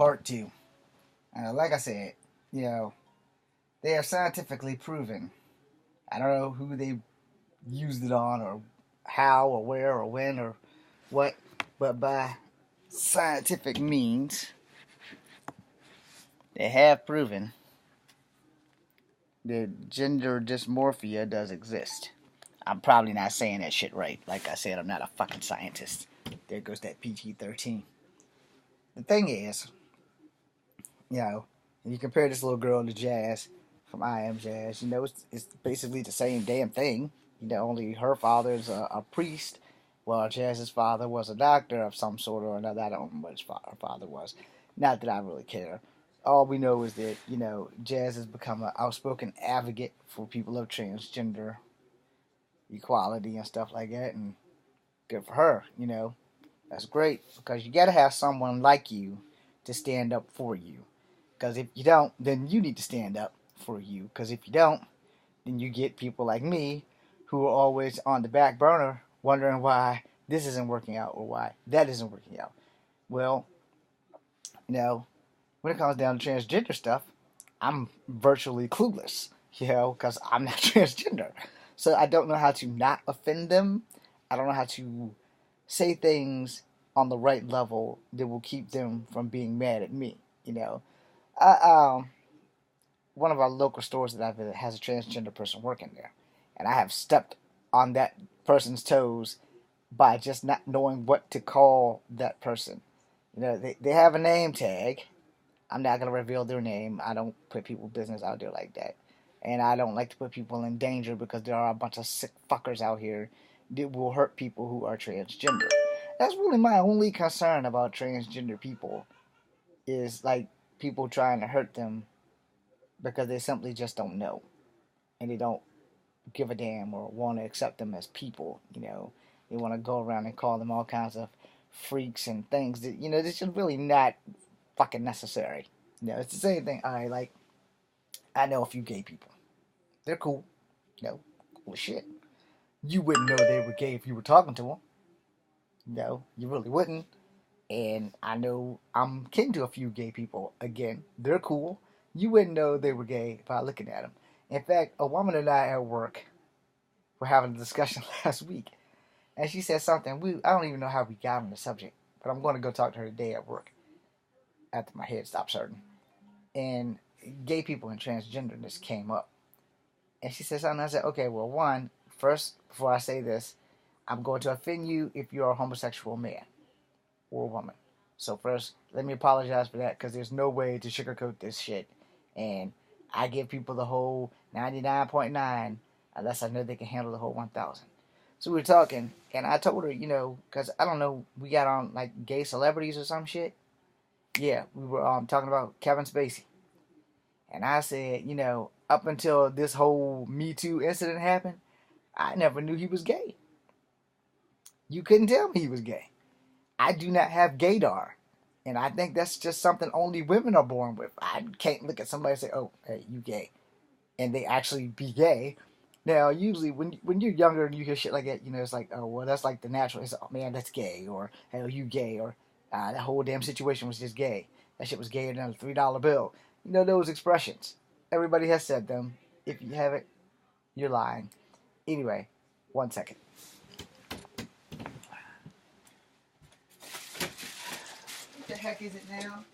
Part 2. Like I said, you know, they are scientifically proven. I don't know who they used it on or how or where or when or what, but by scientific means, they have proven that gender dysmorphia does exist. I'm probably not saying that shit right. Like I said, I'm not a fucking scientist. There goes that pt2. The thing is, you know, if you compare this little girl to Jazz from I Am Jazz, it's basically the same damn thing. Only her father's a priest, while Jazz's father was a doctor of some sort or another. I don't know what her father was. Not that I really care. All we know is that, Jazz has become an outspoken advocate for people of transgender equality and stuff like that, and good for her. That's great, because you gotta have someone like you to stand up for you. Because if you don't, then you need to stand up for you. Because if you don't, then you get people like me who are always on the back burner wondering why this isn't working out or why that isn't working out. Well, you know, when it comes down to transgender stuff, I'm virtually clueless, because I'm not transgender. So I don't know how to not offend them. I don't know how to say things on the right level that will keep them from being mad at me, I, one of our local stores that I visit has a transgender person working there, and I have stepped on that person's toes by just not knowing what to call that person. They have a name tag. I'm not gonna reveal their name. I don't put people's business out there like that, and I don't like to put people in danger because there are a bunch of sick fuckers out here that will hurt people who are transgender. That's really my only concern about transgender people is like people trying to hurt them because they simply just don't know and they don't give a damn or want to accept them as people. They want to go around and call them all kinds of freaks and things that that's just really not fucking necessary. It's the same thing. I know a few gay people. They're cool. Cool as shit. You wouldn't know they were gay if you were talking to them. You really wouldn't. And I know I'm kin to a few gay people. Again, they're cool. You wouldn't know they were gay by looking at them. In fact, a woman and I at work were having a discussion last week, and she said something. I don't even know how we got on the subject, but I'm going to go talk to her today at work after my head stops hurting. And gay people and transgenderness came up, and she said something. I said, okay, well, first, before I say this, I'm going to offend you if you're a homosexual man or a woman. So first, let me apologize for that because there's no way to sugarcoat this shit. And I give people the whole 99.9 unless I know they can handle the whole 1,000. So we were talking, and I told her, because I don't know, we got on like gay celebrities or some shit. Yeah, we were talking about Kevin Spacey. And I said, up until this whole Me Too incident happened, I never knew he was gay. You couldn't tell me he was gay. I do not have gaydar. And I think that's just something only women are born with. I can't look at somebody and say, oh, hey, you gay. And they actually be gay. Now, usually when you're younger and you hear shit like that, it's like, oh, well, that's like the natural. It's, oh, man, that's gay. Or, hey, you gay. Or, that whole damn situation was just gay. That shit was gayer than a $3 bill. Those expressions. Everybody has said them. If you haven't, you're lying. Anyway, 1 second. What the heck is it now?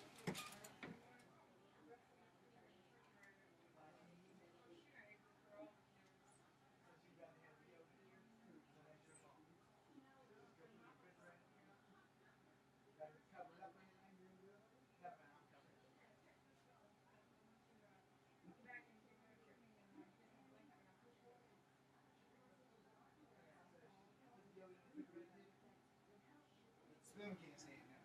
Spoon can't say it now.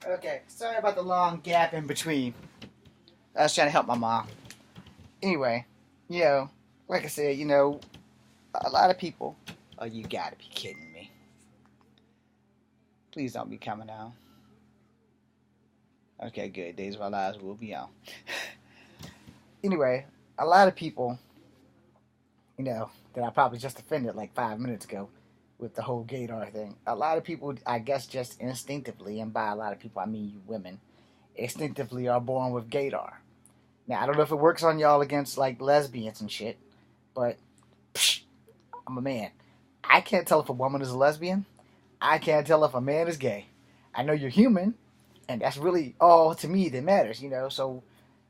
Okay, sorry about the long gap in between. I was trying to help my mom. Anyway, you know, like I said, a lot of people. Oh, you gotta be kidding me. Please don't be coming out. Okay, good. Days of Our Lives will be on. Anyway, a lot of people, that I probably just offended like 5 minutes ago with the whole gaydar thing. A lot of people, I guess, just instinctively, and by a lot of people I mean you women, instinctively are born with gaydar. Now, I don't know if it works on y'all against like lesbians and shit, but psh, I'm a man. I can't tell if a woman is a lesbian. I can't tell if a man is gay. I know you're human, and that's really all to me that matters. So,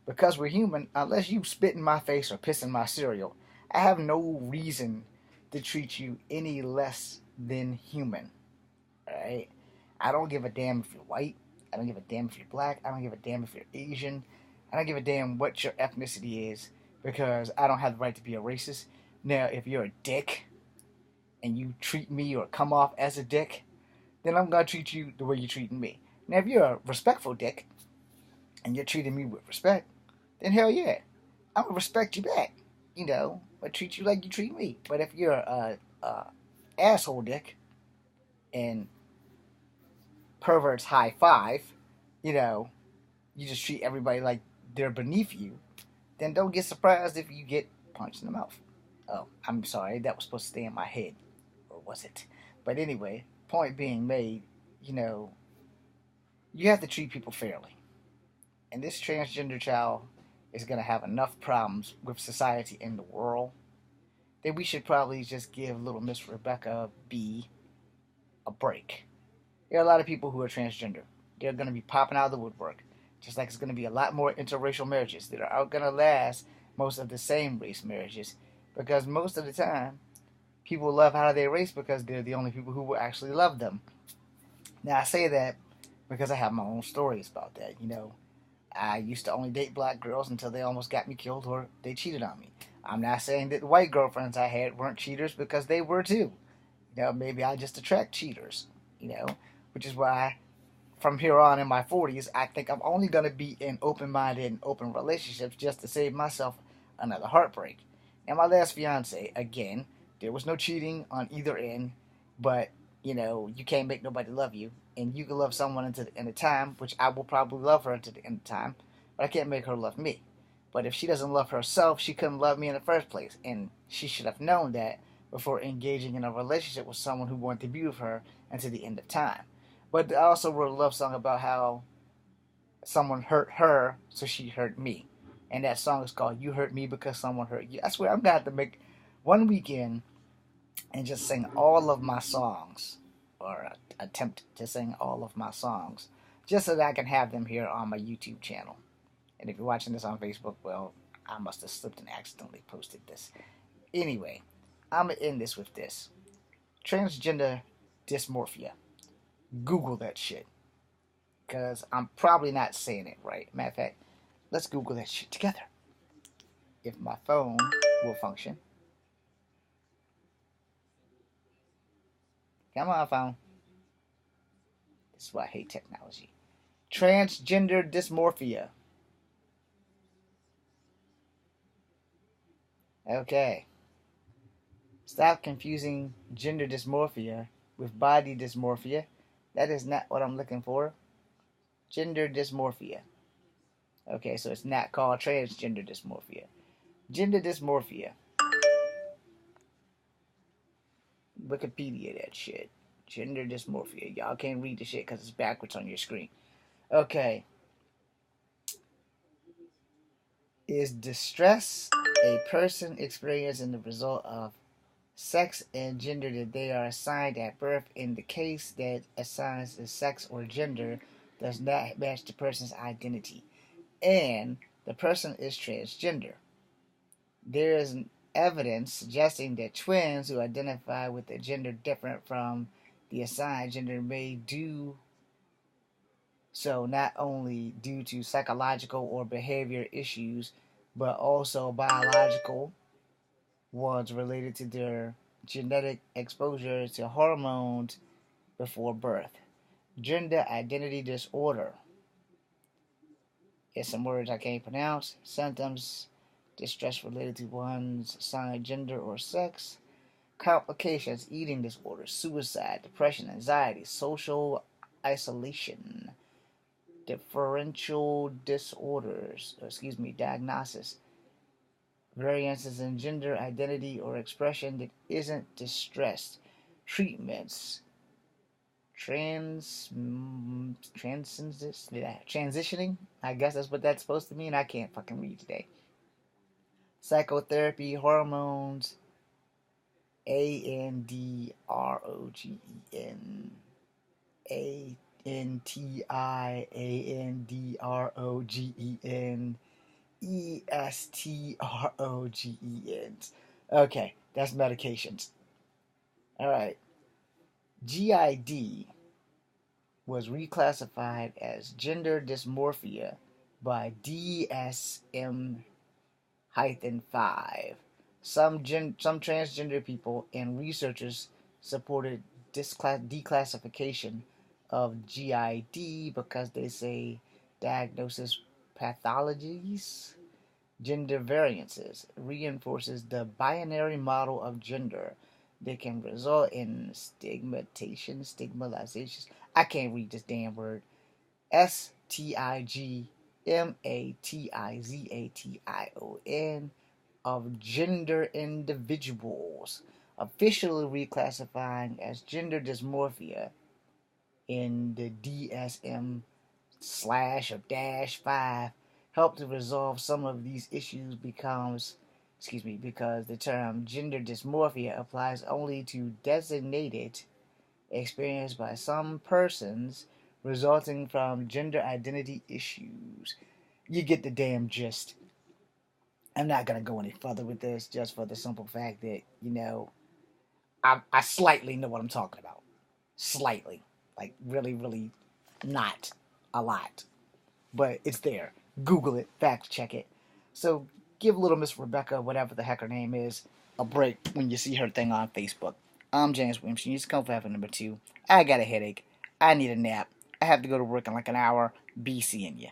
because we're human, unless you spit in my face or piss in my cereal, I have no reason to treat you any less than human. Alright? I don't give a damn if you're white. I don't give a damn if you're black. I don't give a damn if you're Asian. I don't give a damn what your ethnicity is because I don't have the right to be a racist. Now, if you're a dick and you treat me or come off as a dick, then I'm going to treat you the way you're treating me. Now, if you're a respectful dick and you're treating me with respect, then hell yeah, I'm going to respect you back. I treat you like you treat me. But if you're a asshole dick and perverts high five, you know, you just treat everybody like they're beneath you, then don't get surprised if you get punched in the mouth. Oh, I'm sorry, that was supposed to stay in my head. Or was it? But anyway, point being made, you know, you have to treat people fairly. And this transgender child is going to have enough problems with society in the world that we should probably just give little Miss Rebecca B a break. There are a lot of people who are transgender. They're going to be popping out of the woodwork. Just like it's going to be a lot more interracial marriages that are going to last most of the same race marriages. Because most of the time, people love out of their race because they're the only people who will actually love them. Now, I say that because I have my own stories about that. I used to only date black girls until they almost got me killed or they cheated on me. I'm not saying that the white girlfriends I had weren't cheaters because they were too. Maybe I just attract cheaters, which is why from here on in my 40s, I think I'm only going to be in open-minded and open relationships just to save myself another heartbreak. Now, my last fiance, again, there was no cheating on either end, but, you can't make nobody love you, and you can love someone until the end of time, which I will probably love her until the end of time, but I can't make her love me. But if she doesn't love herself, she couldn't love me in the first place, and she should have known that before engaging in a relationship with someone who wanted to be with her until the end of time. But I also wrote a love song about how someone hurt her, so she hurt me. And that song is called You Hurt Me Because Someone Hurt You. I swear I'm going to have to make one weekend and just sing all of my songs, or attempt to sing all of my songs, just so that I can have them here on my YouTube channel. And if you're watching this on Facebook, well, I must have slipped and accidentally posted this. Anyway, I'm going to end this with this. Transgender dysmorphia. Google that shit. Because I'm probably not saying it right. Matter of fact, let's Google that shit together. If my phone will function. Come on, phone. This is why I hate technology. Transgender dysmorphia. Okay. Stop confusing gender dysmorphia with body dysmorphia. That is not what I'm looking for. Gender dysmorphia. Okay, so it's not called transgender dysmorphia. Gender dysmorphia. Wikipedia that shit. Gender dysmorphia. Y'all can't read the shit because it's backwards on your screen. Okay. Is distress a person experiencing the result of sex and gender that they are assigned at birth in the case that assigns the sex or gender does not match the person's identity and the person is transgender? There is evidence suggesting that twins who identify with a gender different from the assigned gender may do so not only due to psychological or behavior issues, but also biological ones related to their genetic exposure to hormones before birth. Gender identity disorder. It's some words I can't pronounce. Symptoms, distress related to one's assigned gender or sex. Complications, eating disorders, suicide, depression, anxiety, social isolation, differential disorders, diagnosis, variances in gender identity or expression that isn't distressed, treatments, transitioning. I guess that's what that's supposed to mean. I can't fucking read today. Psychotherapy, hormones, ANDROGEN Okay, that's medications. All right. GID was reclassified as gender dysmorphia by DSM-5. Some transgender people and researchers supported declassification of GID because they say diagnosis pathologies, gender variances, reinforces the binary model of gender that can result in stigmatization. I can't read this damn word. Stigmatization of gender individuals, officially reclassifying as gender dysmorphia in the DSM slash or dash 5 help to resolve some of these issues because the term gender dysmorphia applies only to designated experience by some persons resulting from gender identity issues. You get the damn gist. I'm not going to go any further with this just for the simple fact that, I slightly know what I'm talking about. Slightly. Like, really, really not a lot. But it's there. Google it. Fact check it. So, give little Miss Rebecca, whatever the heck her name is, a break when you see her thing on Facebook. I'm James Williamson. Use code for number 2. I got a headache. I need a nap. I have to go to work in like an hour. Be seeing you.